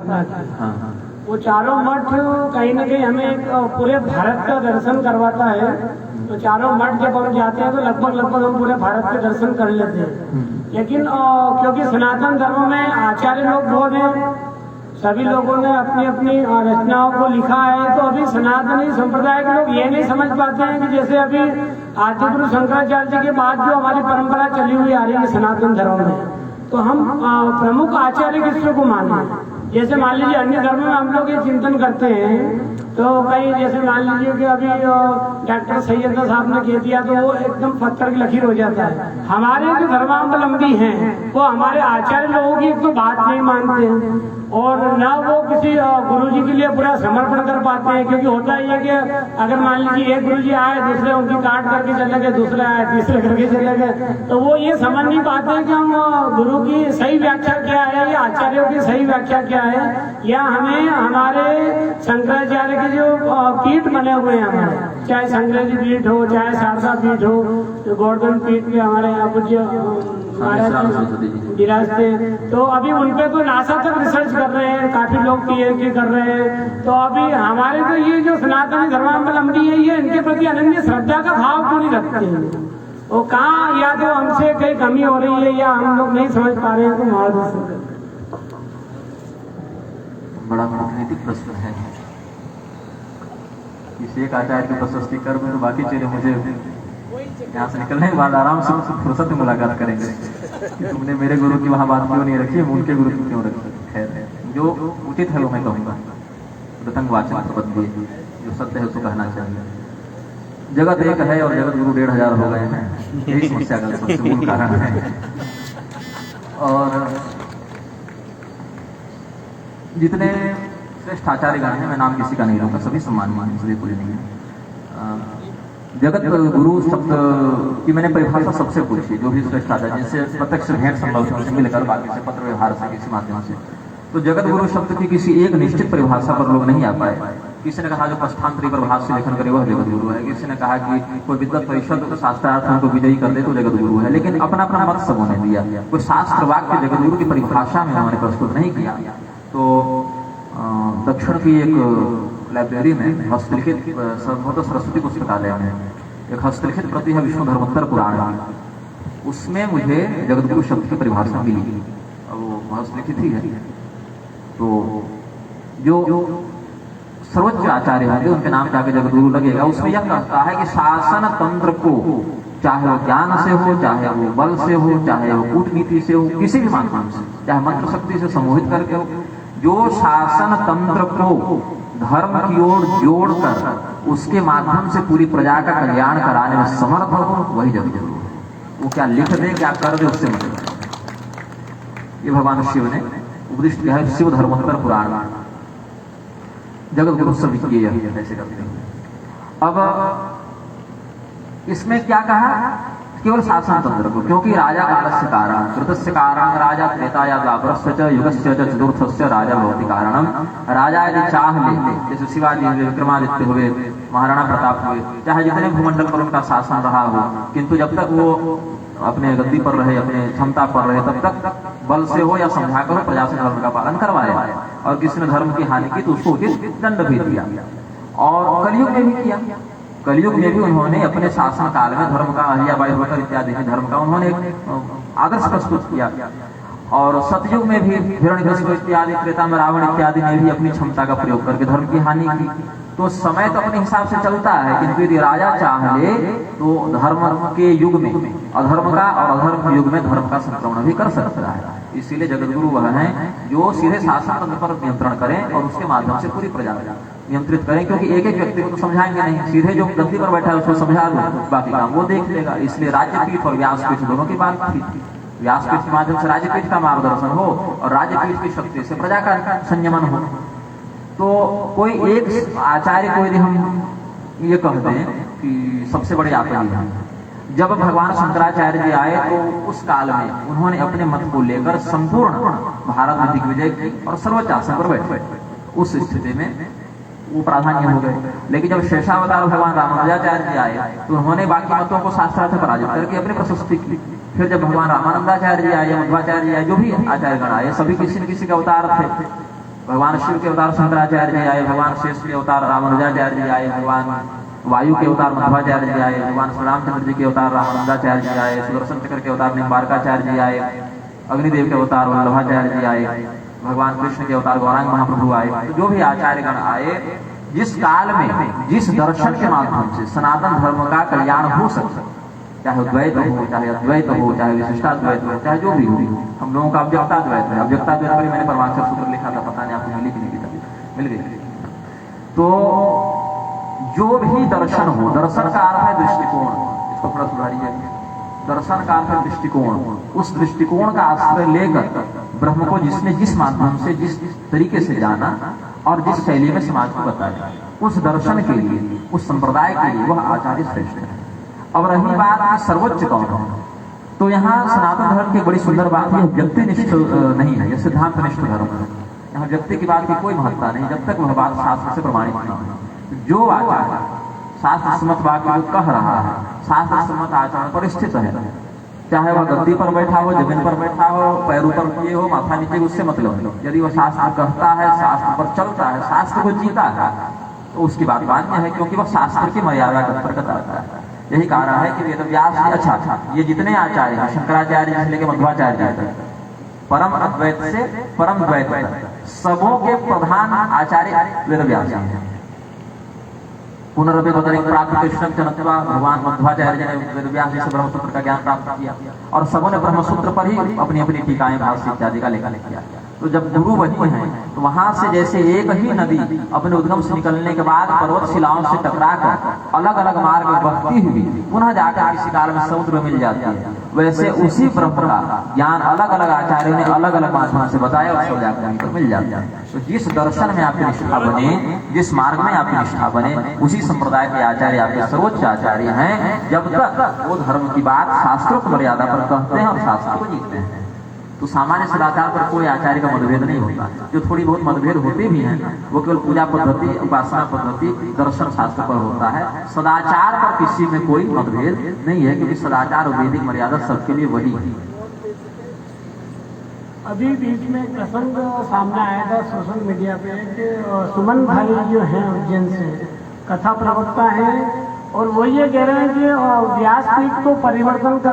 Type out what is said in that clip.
स्थापना की। हाँ। वो चारों मठ कहीं ना कहीं हमें एक पूरे भारत का दर्शन करवाता है। तो चारों मठ जब हम जाते हैं तो लगभग हम पूरे भारत के दर्शन कर लेते हैं। लेकिन क्योंकि सनातन धर्म में आचार्य लोग बहुत हैं, सभी लोगों ने अपनी अपनी रचनाओं को लिखा है, तो अभी सनातनी संप्रदाय के लोग ये नहीं समझ पाते हैं कि जैसे अभी आदिगुरु शंकराचार्य जी के बाद जो हमारी परंपरा चली हुई आ रही है सनातन धर्म में, तो हम प्रमुख आचार्य किसको को मानते हैं। जैसे मान लीजिए अन्य धर्म में हम लोग ये चिंतन करते हैं, तो कहीं जैसे मान लीजिए कि अभी डॉक्टर सैयद साहब ने कह दिया तो वो एकदम पत्थर की लकीर हो जाता है। हमारे जो धर्मावलंबी हैं वो हमारे आचार्य लोगों की एक तो बात नहीं मानते हैं, और न वो किसी गुरु जी के लिए पूरा समर्पण कर पाते हैं। क्योंकि होता ही है कि अगर मान लीजिए एक गुरु जी आए, दूसरे उनकी काट करके चले गए, दूसरे आए तीसरे करके चले गए, तो वो ये समझ नहीं पाते कि हम गुरु की सही व्याख्या क्या है या आचार्यों की सही व्याख्या क्या है, या हमें हमारे शंकराचार्य के जो पीठ बने हुए हैं हमारे, चाहे शंकर जी पीठ हो, चाहे शारदा पीठ हो, जो गोवर्धन पीठ के हमारे यहाँ पूज्य विराजते, तो अभी उनपे तो नासा तक रिसर्च कर रहे हैं, काफी लोग पीएचडी कर रहे हैं। तो अभी हमारे तो ये जो सनातनी धर्मावलंबी है ये इनके प्रति अनन्य श्रद्धा का भाव क्यों नहीं रखते हैं। वो कहाँ या तो हमसे कहीं कमी हो रही है या हम लोग नहीं समझ पा रहे हैं, तो मार्गदर्शन। बड़ा कूटनीतिक प्रश्न है। किसी एक आचार्य की प्रशस्ति कर तो बाकी चीजें मुझे यहाँ से निकलने के बाद आराम से फुर्सत में मुलाकात करेंगे कि तुमने मेरे गुरु की वहां बात क्यों नहीं रखी, उनके गुरु की क्यों रखी। खैर जो उचित है वो मैं कहूँगा, प्रतंग वाचन प्रबंधी, जो सत्य है उसको कहना चाहिए। जगत एक है और जगत गुरु 1500 हो गए हैं, यही समस्या का सबसे मूल कारण है। और जितने श्रेष्ठ आचार्यगण हैं, मैं नाम किसी का नहीं लूंगा, सभी सम्माननीय, सभी कोई नहीं है। जगत गुरु शब्द की मैंने परिभाषा सबसे पूछी, जो भी श्रेष्ठ आचार्य जिनसे प्रत्यक्ष भेंट संभव से मिलकर, बाकी से पत्र व्यवहार से किसी माध्यम से, तो जगत गुरु शब्द की किसी एक निश्चित परिभाषा पर लोग नहीं आ पाए। किसी ने कहा जो प्रस्थांतरी पर भाष्य लेखन करे वह जगत गुरु है, किसी ने कहा कि कोई विद्वत परिषद को शास्त्रार्थों को विजयी कर दे तो जगत गुरु है, लेकिन अपना अपना मत सबों ने दिया। कोई शास्त्र वाक्य जगत गुरु की परिभाषा में उन्होंने प्रस्तुत नहीं किया। तो दक्षिण की एक लाइब्रेरी में हस्तलिखित सर्वभूत सरस्वती पुस्तकालय में एक हस्तलिखित प्रति है विष्णु धर्मोत्तर पुराण, उसमें मुझे जगत गुरु शब्द की परिभाषा मिली, वो हस्तलिखित ही है। तो जो सर्वोच्च आचार्य होंगे उनके नाम जाके जगत गुरु लगेगा। उसमें यह कहता है कि शासन तंत्र को, चाहे वो ज्ञान से हो, चाहे वो बल से हो, चाहे वो कूटनीति से हो, किसी भी माध्यम से, चाहे मंत्र शक्ति से सम्मोहित करके हो, जो शासन तंत्र को धर्म की ओर जोड़कर उसके माध्यम से पूरी प्रजा का कल्याण कराने में समर्थ हो, वही जगत गुरु है। वो क्या लिख दे क्या कर दे उससे मतलब। ये भगवान शिव ने उपदिष्ट किया है, शिव धर्मोत्तर पुराण, जगत गुरु सब ऐसे करते हैं। अब इसमें क्या कहा, केवल शासन तंत्र को, क्योंकि राजा कालस्य कारण कृतस्य कारण राजा त्रेताया द्वापरस्य च युगस्य च चतुर्थस्य राजा भवति कारणम। राजा यदि चाह ले, जैसे शिवाजी हुए, विक्रमादित्य हुए, महाराणा प्रताप हुए, चाहे जितने भूमंडल पर उनका शासन रहा हो, किंतु जब तक वो अपने गद्दी पर रहे, अपने क्षमता पर रहे, तब तक बल से हो या समझाकर हो प्रजा से धर्म का पालन करवाया। और किसी ने धर्म की हानि की तो उसको उचित दंड भी दिया। और कलयुग में भी किया। कलयुग में भी उन्होंने अपने शासन काल में धर्म का, अहिल्याबाई होकर इत्यादि धर्म का उन्होंने आदर्श प्रस्तुत किया। और सतयुग में भी हिरण्यकशिपु इत्यादि, त्रेता में रावण इत्यादि ने भी अपनी क्षमता का प्रयोग करके धर्म की हानि की। तो समय तो अपने हिसाब से चलता है, किंतु यदि राजा चाह ले तो धर्म के युग में अधर्म का और अधर्म के युग में धर्म का संक्रमण भी कर सकता है। इसीलिए जगत गुरु वह है जो सीधे शासन तंत्र पर नियंत्रण करें और उसके माध्यम से पूरी प्रजा नियंत्रित करें। क्योंकि एक एक व्यक्ति को तो समझाएंगे नहीं, सीधे जो गद्दी पर बैठा है उसको समझा दो, बाकी काम वो देख लेगा। इसलिए राज्यपीठ और व्यासपीठ दोनों की बात थी। व्यासपीठ के माध्यम से राज्यपीठ का मार्गदर्शन हो और राज्यपीठ की शक्ति से प्रजा का संयमन हो। तो कोई एक आचार्य को यदि हम ये कह दें कि सबसे बड़े आचार्य हैं, जब भगवान शंकराचार्य जी आए तो उस काल में उन्होंने अपने मत को लेकर संपूर्ण भारत में दिग्विजय की और सर्वोच्च आसन पर बैठे। उस स्थिति में वो प्राधान्य हो गए। लेकिन जब शेषावतार भगवान रामानुजाचार्य जी आए तो उन्होंने बाकी मतों को शास्त्रार्थ पराजित करके अपनी प्रशस्ति की। फिर जब भगवान रामानंदाचार्य जी आए या मध्वाचार्य जी आए, जो भी आचार्यगण आए, सभी किसी न किसी का अवतार थे। भगवान शिव के अवतार शंकराचार्य जी आए, भगवान शेष के अवतार रामानुजाचार्य जी आए, भगवान वायु के अवतार मध्वाचार्य जी आए, भगवान श्री रामचंद्र जी के अवतार रामानंदाचार्य जी आए, सुदर्शन चक्र के अवतार निम्बारकाचार्य जी आए, अग्निदेव के अवतार वल्लभाचार्य जी आए, भगवान कृष्ण के अवतार गौरांग महाप्रभु आए। तो जो भी आचार्यगण आए, जिस काल में जिस दर्शन के माध्यम से सनातन धर्म का कल्याण हो सकता, चाहे द्वैत हो, चाहे अद्वैत हो, चाहे विशिष्टाद्वैत हो, चाहे जो भी हो, हम लोगों का अव्यक्ताद्वैत है। अव्यक्ताद्वैत पर मैंने परमाक्षर सूत्र लिखा था, पता नहीं आपको मिली कि नहीं मिल गई। तो जो भी दर्शन हो, दर्शन का अर्थ है दृष्टिकोण, इसको थोड़ा सुधारिए। दर्शन का अर्थ है दृष्टिकोण, उस दृष्टिकोण का आश्रय लेकर ब्रह्म को जिसने जिस माध्यम से जिस तरीके से जाना और जिस शैली में समाज को बताया, उस दर्शन के लिए, उस संप्रदाय के लिए वह आचार्य श्रेष्ठ है। अब रही बात सर्वोच्च कौन है, तो यहाँ सनातन धर्म की बड़ी सुंदर बात यह व्यक्तिनिष्ठ नहीं है, यह सिद्धांतनिष्ठ धर्म है। यहाँ व्यक्ति की बात की कोई महत्ता नहीं जब तक वह बात शास्त्र से प्रमाणित नहीं है। जो आचार्य शास्त्र सम्मत वाक्य को कह रहा है, शास्त्र सम्मत आचरण पर स्थित है, चाहे वह गद्दी पर बैठा हो, जमीन पर बैठा हो, पैर ऊपर किए हो, माथा नीचे, उससे मतलब नहीं। यदि वह शास्त्र कहता है, शास्त्र पर चलता है, शास्त्र को जीता है, तो उसकी बात मान्य है, क्योंकि वह शास्त्र की मर्यादा के अंतर्गत आता है। यही कारण है कि वेदव्यास अच्छा ये जितने आचार्य हैं, शंकराचार्य से लेकर मध्वाचार्य तक, परम अद्वैत से परम द्वैत तक, सबों के प्रधान आचार्य वेदव्यास हैं। पुनरपि बदरिक प्राप्त कृष्ण चनत्वा, भगवान मध्वाचार्य जी ने वेदव्यास जी से ब्रह्मसूत्र का ज्ञान प्राप्त किया और सबों ने ब्रह्मसूत्र पर ही अपनी अपनी टीकाएं, भाष्य इत्यादि का लेखन किया। तो जब गुरु वही हैं, तो वहां से जैसे एक ही नदी अपने उद्गम से निकलने के बाद पर्वत शिलाओं से टकराकर अलग अलग मार्ग में बहती हुई पुनः जाकर किसी काल में समुद्र में मिल जाती है, वैसे उसी ब्रह्म का ज्ञान अलग अलग आचार्यों ने अलग अलग माध्यम से बताया और सब जाकर मिल जाता है। तो जिस दर्शन में आपकी निष्ठा बने, जिस मार्ग में आपकी निष्ठा बने, उसी संप्रदाय के आचार्य आपके सर्वोच्च आचार्य हैं, जब तक वो धर्म की बात शास्त्रोक्त मर्यादा पर कहते हैं और शास्त्र को जीतते हैं। तो सामान्य सदाचार पर कोई आचार्य का मतभेद नहीं होता। जो थोड़ी बहुत मतभेद होते भी हैं, वो केवल पूजा पद्धति, उपासना पद्धति, दर्शन शास्त्र पर होता है। सदाचार पर किसी में कोई मतभेद नहीं है, क्योंकि सदाचार और वैदिक मर्यादा सबके लिए वही है। अभी बीच में एक प्रसंग सामने आया था सोशल मीडिया पे कि सुमन भाई जो हैं उज्जैन से कथा प्रवक्ता हैं, और वो ये कह रहे हैं कि व्यासपीठ को परिवर्तन